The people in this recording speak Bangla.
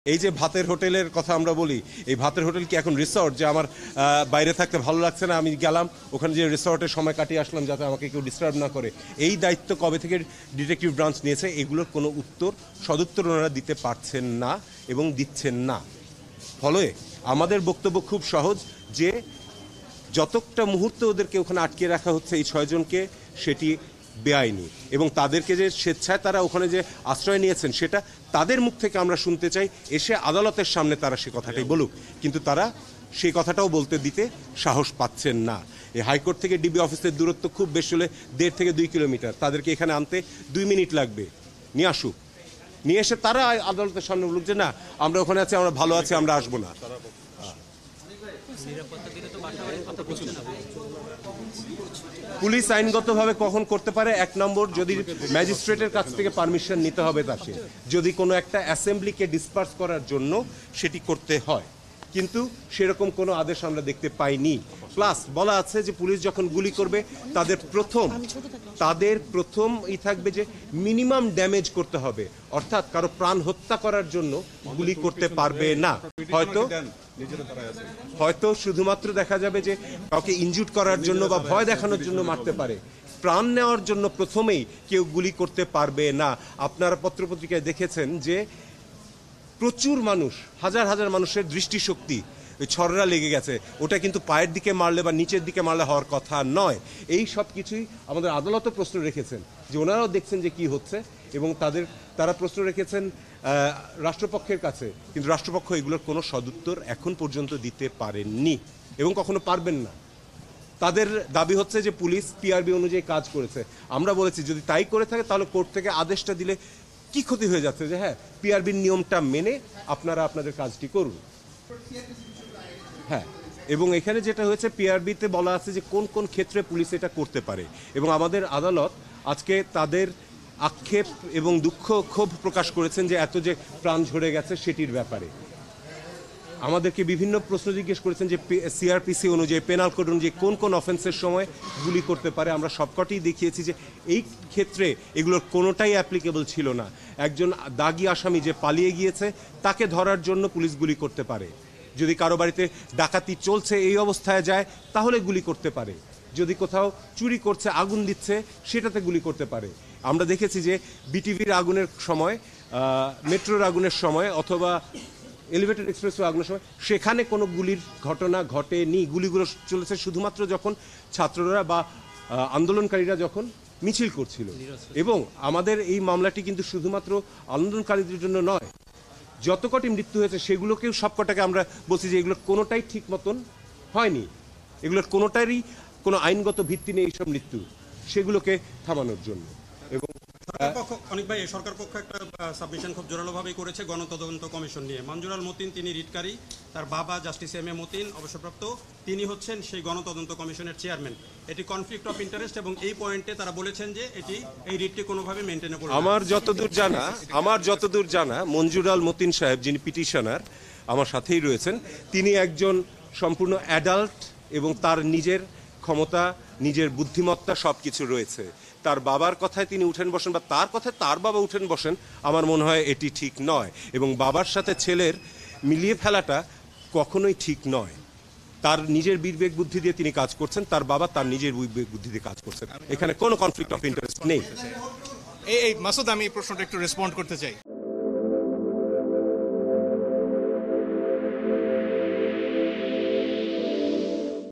এই যে ভাতের হোটেলের কথা আমরা বলি, এই ভাতের হোটেল কি এখন রিসর্ট? যে আমার বাইরে থাকতে ভালো লাগছে না, আমি গেলাম ওখানে যে রিসর্টের সময় কাটিয়ে আসলাম যাতে আমাকে কেউ ডিস্টার্ব না করে। এই দায়িত্ব কবে থেকে ডিটেকটিভ ব্রাঞ্চ নিয়েছে? এগুলোর কোনো সদুত্তর ওনারা দিতে পারছেন না এবং দিচ্ছেন না। ফলে আমাদের বক্তব্য খুব সহজ, যে যতটা মুহূর্তে ওদেরকে ওখানে আটকে রাখা হচ্ছে এই 6 জনকে, সেটি বেআইনি, এবং তাদেরকে যে স্বেচ্ছায় তারা ওখানে যে আশ্রয় নিয়েছেন সেটা তাদের মুখ থেকে আমরা শুনতে চাই। এসে আদালতের সামনে তারা সে কথাটাই বলুক, কিন্তু তারা সেই কথাটাও বলতে দিতে সাহস পাচ্ছেন না। এই হাইকোর্ট থেকে ডিবি অফিসের দূরত্ব খুব বেশি হলে 1.5 থেকে 2 কিলোমিটার। তাদেরকে এখানে আনতে 2 মিনিট লাগবে। নিয়ে আসুক, নিয়ে এসে তারা আদালতের সামনে বলুক যে না, আমরা ওখানে আছি, আমরা ভালো আছি, আমরা আসবো না। পুলিশ আইনগতভাবে কখন করতে পারে? 1 নম্বর, যদি ম্যাজিস্ট্রেটের কাছ থেকে পারমিশন নিতে হবে তাকে, যদি কোনো একটা অ্যাসেম্বলিকে ডিসপার্স করার জন্য সেটি করতে হয়, কিন্তু সেরকম কোনো আদেশ আমরা দেখতে পাইনি। প্লাস বলা আছে যে পুলিশ যখন গুলি করবে তাদের প্রথম থাকবে যে মিনিমাম ড্যামেজ করতে হবে, অর্থাৎ কারো প্রাণ হত্যা করার জন্য গুলি করতে পারবে না। হয়তো শুধুমাত্র দেখা যাবে যে কাউকে ইনজুর্ড করার জন্য বা ভয় দেখানোর জন্য মারতে পারে, প্রাণ নেওয়ার জন্য প্রথমেই কেউ গুলি করতে পারবে না। আপনারা পত্রপত্রিকায় দেখেছেন যে প্রচুর মানুষ, হাজার হাজার মানুষের দৃষ্টিশক্তি ওই ছড়রা লেগে গেছে। ওটা কিন্তু পায়ের দিকে মারলে বা নিচের দিকে মারলে হওয়ার কথা নয়। এই সব কিছুই আমাদের আদালতও প্রশ্ন রেখেছেন, যে ওনারাও দেখছেন যে কি হচ্ছে, এবং তারা প্রশ্ন রেখেছেন রাষ্ট্রপক্ষের কাছে, কিন্তু রাষ্ট্রপক্ষ এগুলোর কোনো সদুত্তর এখন পর্যন্ত দিতে পারেননি এবং কখনো পারবেন না। তাদের দাবি হচ্ছে যে পুলিশ পিআরবি অনুযায়ী কাজ করেছে। আমরা বলেছি যদি তাই করে থাকে তাহলে কোর্ট থেকে আদেশটা দিলে কি ক্ষতি হয়ে যাচ্ছে, যে হ্যাঁ পিআরবির নিয়মটা মেনে আপনারা আপনাদের কাজটি করুন। হ্যাঁ, এবং এখানে যেটা হয়েছে পিআরবিতে বলা আছে যে কোন কোন ক্ষেত্রে পুলিশ এটা করতে পারে, এবং আমাদের আদালত আজকে তাদের আক্ষেপ এবং দুঃখ ক্ষোভ প্রকাশ করেছেন যে এত যে প্রাণ ঝরে গেছে সেটির ব্যাপারে। আমাদেরকে বিভিন্ন প্রশ্ন জিজ্ঞেস করেছেন যে সিআরপিসি অনুযায়ী, পেনাল কোড অনুযায়ী কোন কোন অফেন্সের সময় গুলি করতে পারে। আমরা সবকটি দেখিয়েছি যে এই ক্ষেত্রে এগুলোর কোনোটাই অ্যাপ্লিকেবল ছিল না। একজন দাগী আসামি যে পালিয়ে গিয়েছে তাকে ধরার জন্য পুলিশ গুলি করতে পারে। যদি কারো বাড়িতে ডাকাতি চলছে এই অবস্থায় যায় তাহলে গুলি করতে পারে। যদি কোথাও চুরি করছে, আগুন দিচ্ছে, সেটাতে গুলি করতে পারে। আমরা দেখেছি যে বিটিভির আগুনের সময়, মেট্রোর আগুনের সময়, অথবা এলিভেটেড এক্সপ্রেসওয়ে আগুনের সময় সেখানে কোনো গুলির ঘটনা ঘটেনি। গুলিগুলো চলেছে শুধুমাত্র যখন ছাত্ররা বা আন্দোলনকারীরা যখন মিছিল করছিল। এবং আমাদের এই মামলাটি কিন্তু শুধুমাত্র আন্দোলনকারীদের জন্য নয়, যত কটি মৃত্যু হয়েছে সেগুলোকেও সবকটাকে আমরা বলছি যে এগুলোর কোনোটাই ঠিক মতন হয়নি, এগুলোর কোনোটারই কোনো আইনগত ভিত্তি নেই এইসব মৃত্যু, সেগুলোকে থামানোর জন্য। এবং অনেক ভাই, সরকার পক্ষ একটা সাবমিশন খুব জোরালোভাবেই করেছে গণতদন্ত কমিশন নিয়ে। মঞ্জুরাল মতিন তিনি রিটকারী, তার বাবা জাস্টিস এম এ মতিন অবসরপ্রাপ্ত, তিনি হচ্ছেন সেই গণতদন্ত কমিশনের চেয়ারম্যান। এটি কনফ্লিক্ট অফ ইন্টারেস্ট, এবং এই পয়েন্টে তারা বলেছেন যে এই রিটটি কোনোভাবে মেনটেন করে। আমার যতদূর জানা মঞ্জুরাল মতিন সাহেব, যিনি পিটিশনার, আমার সাথেই রয়েছেন, তিনি একজন সম্পূর্ণ অ্যাডাল্ট এবং তার নিজের ক্ষমতা, নিজের বুদ্ধিমত্তা সব কিছু রয়েছে। তার বাবার কথায় তিনি উঠেন বসেন, বা তার কথায় তার বাবা উঠেন বসেন, আমার মনে হয় এটি ঠিক নয়। এবং বাবার সাথে ছেলের মিলিয়ে ফেলাটা কখনোই ঠিক নয়। তার নিজের বিবেক বুদ্ধি দিয়ে তিনি কাজ করছেন, তার বাবা তার নিজের বিবেক বুদ্ধি দিয়ে কাজ করছেন। এখানে কোনো কনফ্লিক্ট অফ ইন্টারেস্ট নেই। এই মাসুদ, আমি এই প্রশ্নটা একটু রেসপন্ড করতে চাই।